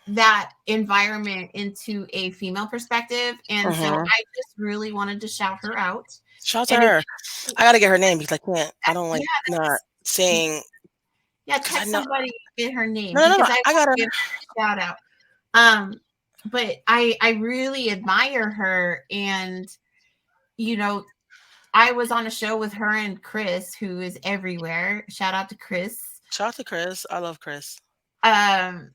that environment into a female perspective. And so Hmm. I just really wanted to shout her out. Shout out to And if her. I gotta get her name because I can't. I don't yeah, like not that's saying yeah, because I text know. somebody, get her name, No, no, no, because no. I I want gotta. to give her a shout out. Um, but I really admire her, and you know, I was on a show with her and Chris, who is everywhere. Shout out to Chris. Shout out to Chris. I love Chris. Um,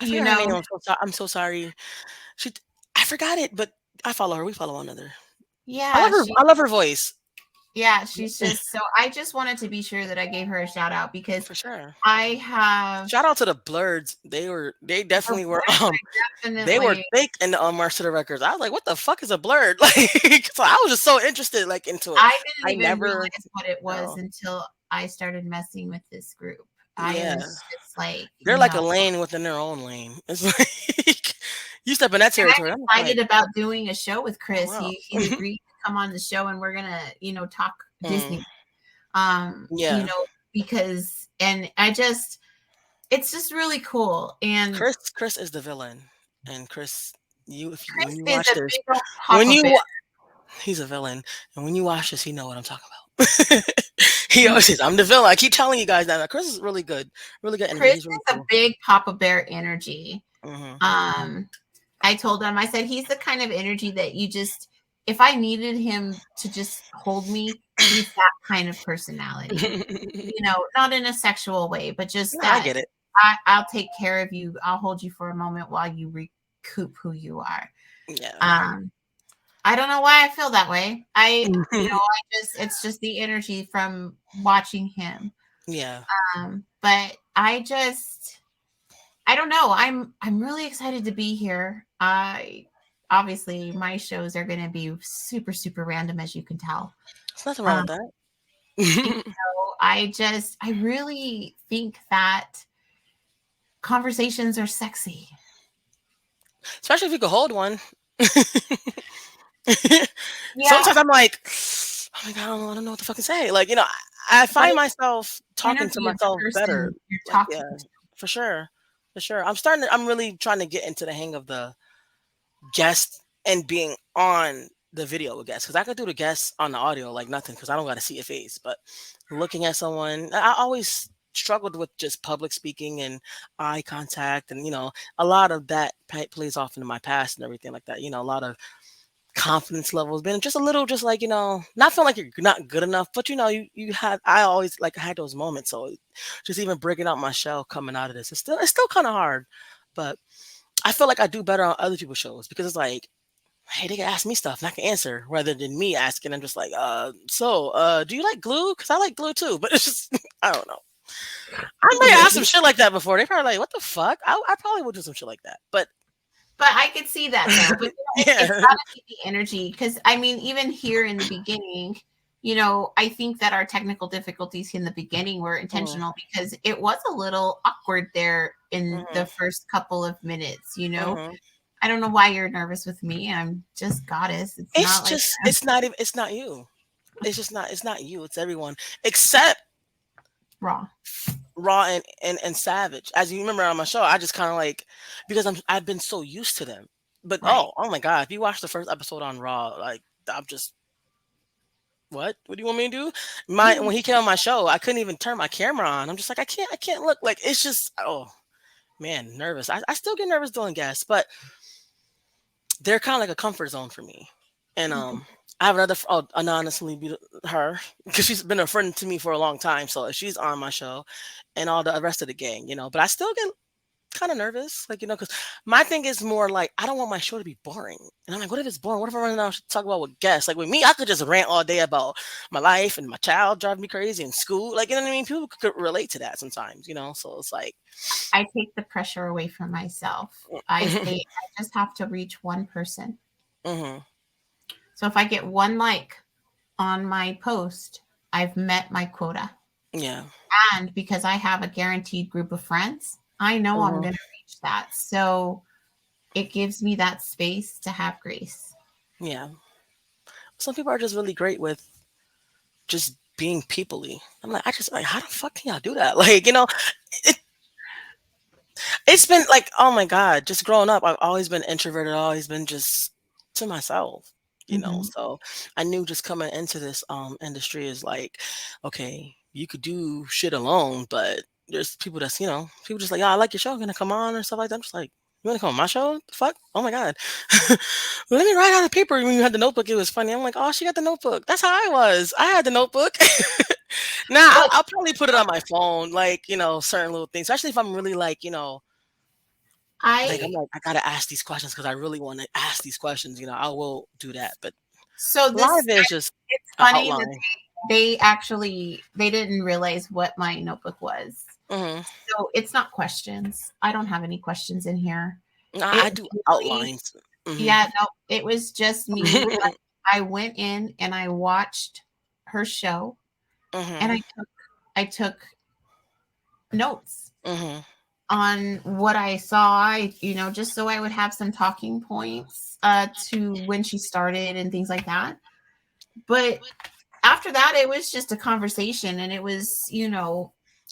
I you forgot her know, name. I'm so sorry. She. I forgot it, but I follow her. We follow one another. I love yeah, her. she I love her voice. yeah, she's just so I just wanted to be sure that I gave her a shout out because For sure. I have Shout out to the Blurds. They the definitely were words they were definitely thick in the March the Records. I was like, what the fuck is a blurred? Like so I was just so interested like into it. I didn't I even never realize what it was know. until I started messing with this group. I Yeah. was just like, They're like a lane within their own lane. It's like you step in that and territory. I'm I'm just excited like, about doing a show with oh Chris. wow. He's agreed to come on the show, and we're gonna, talk Mm, Disney. yeah. Because and I just it's just really cool. And Chris is the villain. And Chris, you if you when Chris you is watch a this, big old when Papa you Bear. he's a villain. And when you watch this, you know what I'm talking about. He Mhm. always says, I'm the villain. I keep telling you guys that. Chris is really good. Really good energy. Chris He's really is a cool. big Papa Bear energy. Hmm. Um, I told him, I said, he's the kind of energy that you just, if I needed him to just hold me, he's that kind of personality. Not in a sexual way, but just No, I that get it. I'll take care of you. I'll hold you for a moment while you recoup who you are. Yeah. Um, I don't know why I feel that way. It's just the energy from watching him. Yeah. But I don't know. I'm really excited to be here. I obviously my shows are going to be super super random, as you can tell. There's nothing wrong Um, with that. I really think that conversations are sexy. Especially if you could hold one. Yeah, Sometimes I'm like, oh my God, I don't know what to fucking say. Like, I but find it's myself the talking to energy of the myself better. person you're Like, yeah, talking to. for sure. For sure. I'm really trying to get into the hang of the guest and being on the video with guests because I could do the guests on the audio like nothing because I don't got to see a face. But looking at someone, I always struggled with just public speaking and eye contact, and a lot of that plays off into my past and everything like that. A lot of confidence levels been just a little, just like not feeling like you're not good enough, but you had I always like had those moments. So just even breaking out my shell coming out of this, it's still kind of hard, but I feel like I do better on other people's shows because it's like, hey, they can ask me stuff and I can answer rather than me asking them just like, do you like glue? Because I like glue too. But it's just, I don't know. I may ask some shit like that before. They probably like, what the fuck? I probably would do some shit like that. But But I could see that though. But it's yeah. got to be the energy, because I mean, even here in the beginning, I think that our technical difficulties in the beginning were Mhm, intentional, because it was a little awkward there in the mhm, first couple of minutes. mhm. I don't know why you're nervous with me. I'm just goddess. It's It's not like just, it's not even, it's not you. It's just not, it's not you. It's everyone except raw. Raw and Savage. As you remember on my show, I just kind of like because I've been so used to them. But Right. oh my God, if you watch the first episode on Raw, like I'm just What do you want me to do? My When he came on my show, I couldn't even turn my camera on. I'm just like, I can't look. Like, it's just, oh man, nervous. I still get nervous doing guests, but they're kind of like a comfort zone for me. And I have another anonymously be her because she's been a friend to me for a long time. So she's on my show, and all the rest of the gang, But I still get kind of nervous, like, because my thing is more like I don't want my show to be boring. And I'm like, what if it's boring? What if I run out to talk about with guests? Like with me, I could just rant all day about my life and my child driving me crazy in school. Like, you know what I mean? People could relate to that sometimes. So it's like, I take the pressure away from myself. I say I just have to reach one person. hmm So if I get one like on my post, I've met my quota. yeah, And because I have a guaranteed group of friends, I know I'm hmm going to reach that. So it gives me that space to have grace. yeah. Some people are just really great with just being peoply. I'm like, I just like, how the fuck can y'all do that? Like, it, it's been like, oh my god, just growing up, I've always been introverted, always been just to myself. Mhm. So I knew just coming into this industry is like, okay, you could do shit alone, but there's people that's people just like, yeah, I like your show, gonna come on or stuff like that. I'm just like, you wanna come on my show? The fuck? Oh my god. Let me write out a paper when you had the notebook. It was funny. I'm like, oh, she got the notebook. That's how I was. I had the notebook. Now But I'll probably put it on my phone, like, certain little things, especially if I'm really like, like, I'm I, like, I gotta ask these questions because I really want to ask these questions. I will do that. But so live this, is just it's an funny that outline. they actually, they didn't realize what my notebook was. hmm So it's not questions. I don't have any questions in here. I It do literally, outlines. hmm yeah, no, it was just me. I went in and I watched her show and hmm I took notes hmm on what I saw, just so I would have some talking points to when she started and things like that. But after that, it was just a conversation, and it was,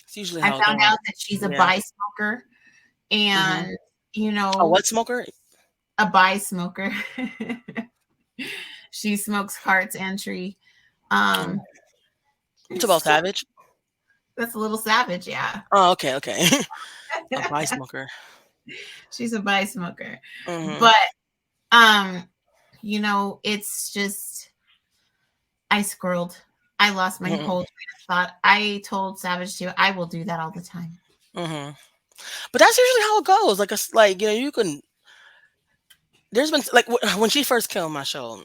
It's usually I how it found goes. out that she's a Yeah. bi smoker, hmm and A what smoker? a bi smoker. She smokes carts and tree. Um, Oh. It's about it's just, Savage. that's a little savage, yeah. Oh, okay, okay. A bi smoker. She's a bi smoker, hmm but um, it's just I squirreled. I lost my hmm whole train of thought. I told Savage too, I will do that all the time. hmm But that's usually how it goes. Like, like, you can. There's been like when she first came on my show,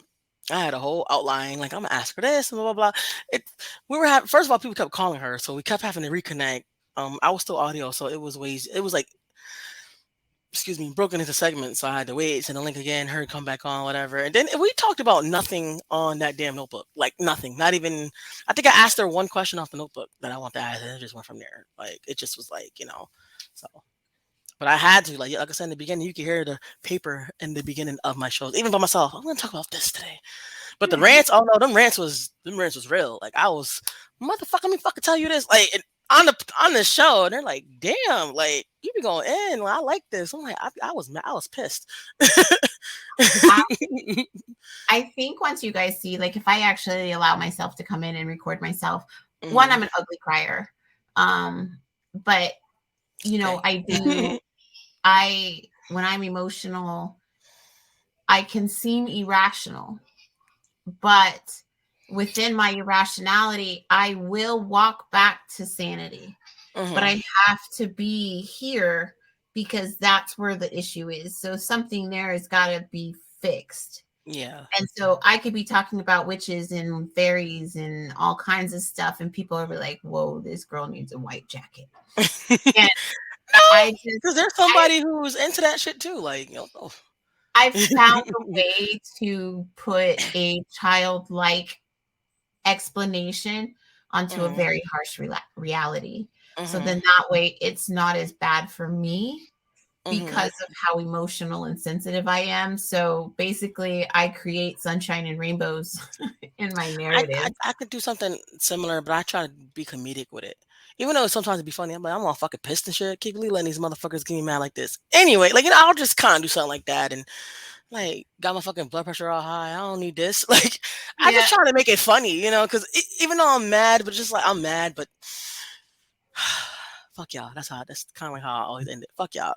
I had a whole outline. Like, I'm gonna ask her this and blah blah blah. It we were having First of all, people kept calling her, so we kept having to reconnect. I was still audio, so it was ways. It was like, excuse me, broken into segments. So I had to wait, send the link again, her come back on, whatever. And then we talked about nothing on that damn notebook. Like nothing. Not even. I think I asked her one question off the notebook that I want to ask, and it just went from there. Like it just was like. So. But I had to, like I said in the beginning, you could hear the paper in the beginning of my shows, even by myself. I'm gonna talk about this today. But the rants, oh no, them rants was real. Like I was, motherfucker, let me fucking tell you this. Like on the show, and they're like, damn, like you be going in. Like, I like this. I'm like, I was mad, I was pissed. I, I think once you guys see, like, if I actually allow myself to come in and record myself, one, hmm I'm an ugly crier. But Okay. I do, when I'm emotional, I can seem irrational, but within my irrationality, I will walk back to sanity. But hmm I have to be here because that's where the issue is. So something there has got to be fixed. Yeah. And so I could be talking about witches and fairies and all kinds of stuff, and people are like, "Whoa, this girl needs a white jacket." And No, I because just, there's somebody who's into that shit too. Like, oh. I found a way to put a childlike explanation onto a hmm very harsh reality. So hmm then that way it's not as bad for me hmm because of how emotional and sensitive I am. So basically, I create sunshine and rainbows in my I, I narrative. I could do something similar, but I try to be comedic with it. Even though sometimes it'd be funny, I'm like, I'm all fucking pissed and shit. Keep really letting these motherfuckers get me mad like this. Anyway, like, I'll just kind of do something like that, and Like, got my fucking blood pressure all high. I don't need this. Like, I just Yeah. try to make it funny, because even though I'm mad, but just like I'm mad, but fuck y'all. That's kind of like how I always end it. Fuck y'all.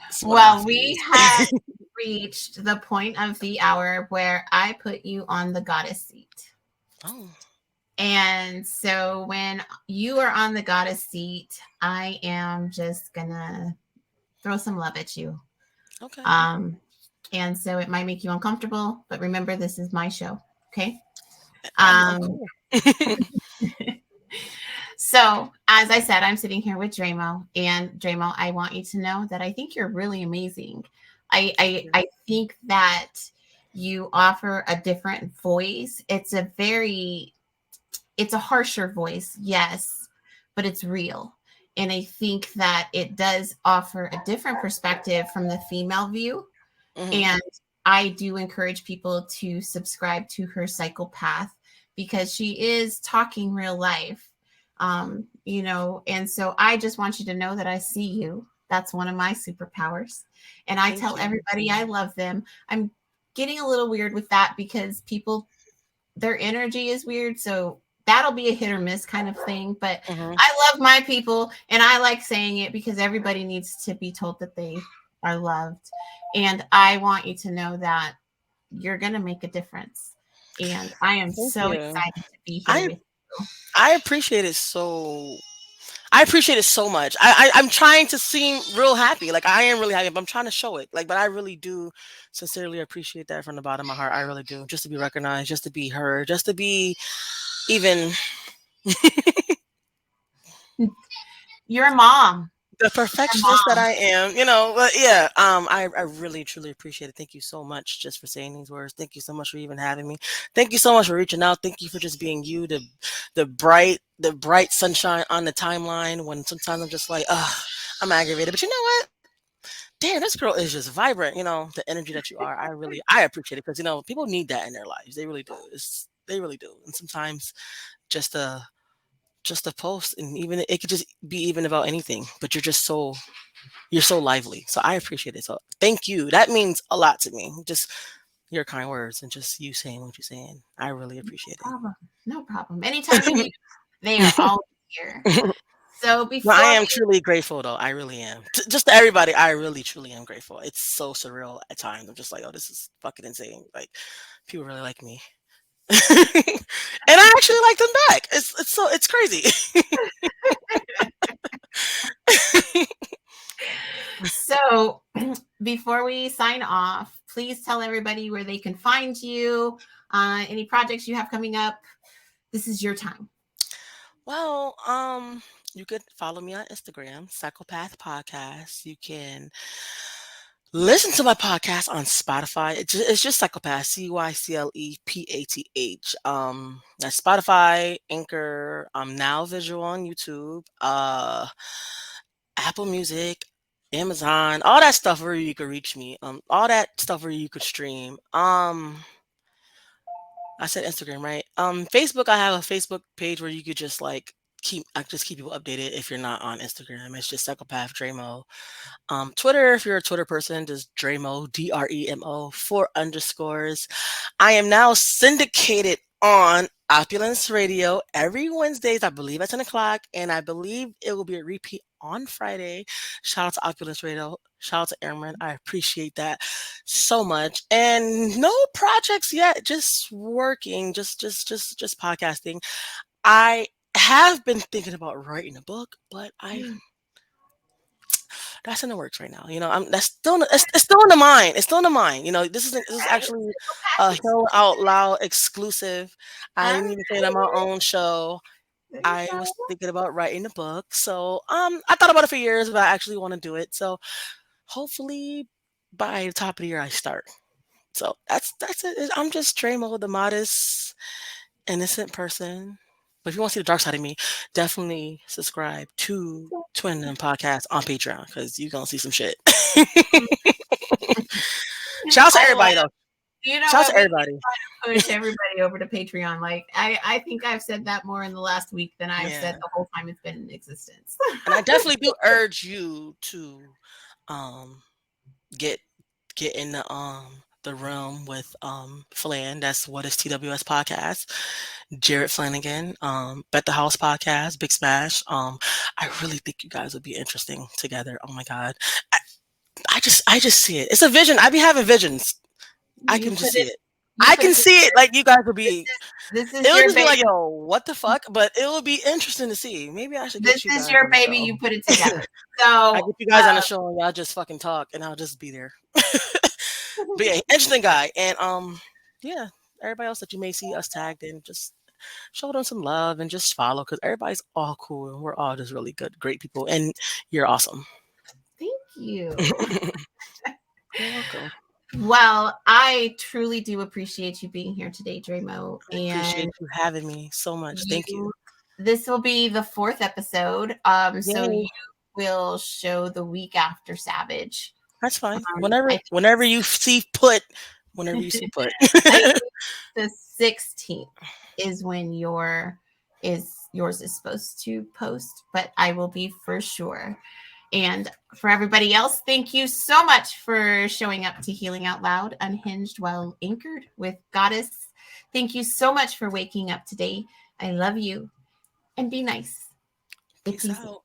It's one of my Well, we fears. have reached the point of the hour where I put you on the goddess seat. Oh, And so when you are on the goddess seat, I am just gonna throw some love at you. okay. Um, and so it might make you uncomfortable, but remember, this is my show. Okay. I'm Um, cool. so as I said, I'm sitting here with DreMo, and DreMo, I want you to know that I think you're really amazing. I Thank I, you. I think that you offer a different voice. It's a harsher voice, yes, but it's real. And I think that it does offer a different perspective from the female view. Hmm. And I do encourage people to subscribe to her CyclePath because she is talking real life. And so I just want you to know that I see you. That's one of my superpowers. And I Thank tell you. everybody I love them. I'm getting a little weird with that because people, their energy is weird. So that'll be a hit or miss kind of thing. But Hmm. I love my people and I like saying it because everybody needs to be told that they are loved. And I want you to know that you're going to make a difference. And I am Thank so you. excited to be here I with you. I appreciate it so. I appreciate it so much. I'm trying to seem real happy. Like I am really happy, but I'm trying to show it. Like, but I really do sincerely appreciate that from the bottom of my heart. I really do. Just to be recognized, just to be heard, just to be even You're a mom. the You're a perfectionist that mom. I am, but yeah, I really truly appreciate it. Thank you so much just for saying these words. Thank you so much for even having me. Thank you so much for reaching out. Thank you for just being you, the bright sunshine on the timeline when sometimes I'm just like, I'm aggravated. But you know what? Damn, this girl is just vibrant, the energy that you are. I appreciate it because people need that in their lives. They really do. They really do. And sometimes just a just a post and even it could just be even about anything, but you're so lively. So I appreciate it. So thank you. That means a lot to me. Just your kind words and just you saying what you're saying. I really appreciate Problem. No problem. Anytime you need, they are always here. it. So Well, I before am we, truly grateful though. I really am. Just to everybody, I really truly am grateful. It's so surreal at times. I'm just like, oh, this is fucking insane. Like people really like me. And I actually like them back. It's crazy. so before we sign off, please tell everybody where they can find you, any projects you have coming up. This is your time. Well, you could follow me on Instagram, CyclePath Podcast. You can listen to my podcast on Spotify. It's just CyclePath, CYCLEPATH. That's Spotify, Anchor. Now visual on YouTube, Apple Music, Amazon, all that stuff where you could reach me. All that stuff where you could stream. I said Instagram, right? Facebook, I have a Facebook page where you could just like I just keep people updated if you're not on Instagram. It's just Psychopath Dremo. Twitter, if you're a Twitter person, just Dremo, DREMO, 4 underscores. I am now syndicated on Opulence Radio every Wednesdays, I believe at 10 o'clock, and I believe it will be a repeat on Friday. Shout out to Opulence Radio. Shout out to Airman. I appreciate that so much. And no projects yet, just working, just podcasting. I have been thinking about writing a book, but I that's in the works right now. That's still it's still in the mind. It's still in the mind. This is Okay. actually a Psychopath Hill Out Loud exclusive. I All didn't even say it on my right. own show. There you I go. was thinking about writing a book. So I thought about it for years, but I actually want to do it. So hopefully by the top of the year I start. So that's it. I'm just Tremo, the modest, innocent person. But if you want to see the dark side of me, definitely subscribe to Twin and Podcast on Patreon because you're gonna see some shit. Shout out to I love. everybody though. You know Shout out what? to We need everybody. to push everybody over to Patreon. Like I think I've said that more in the last week than I've said Yeah. the whole time it's been in existence. And I definitely do urge you to um get get in the realm with Flan. That's what is TWS podcast. Jared Flanagan, Bet the House podcast, Big Smash. I really think you guys would be interesting together. Oh my god, I, I just see it. It's a vision. I be having visions. I You can put just see it. it. You I put can it see it. together. Like you guys would be. This It is would your just be like, baby. yo, what the fuck? But it would be interesting to see. Maybe I should This get you is guys your on the baby. You put it show. together. I So, get you guys on the show and y'all just fucking talk, and I'll just be there. But yeah, interesting guy, and yeah, everybody else that you may see us tagged in, just show them some love and just follow because everybody's all cool and we're all just really good, great people, and you're awesome. thank you. You're welcome. Well, I truly do appreciate you being here today, Dremo. I appreciate And you having me so much. Thank you. you, this will be the fourth episode. So you Yay. will show the week after Savage. That's fine. I Whenever, think whenever you see put, whenever you see put. I think the 16th is when yours is supposed to post, but I will be for sure. And for everybody else, thank you so much for showing up to Healing Out Loud, unhinged while anchored with Goddess. Thank you so much for waking up today. I love you and be nice. It's Peace easy. out.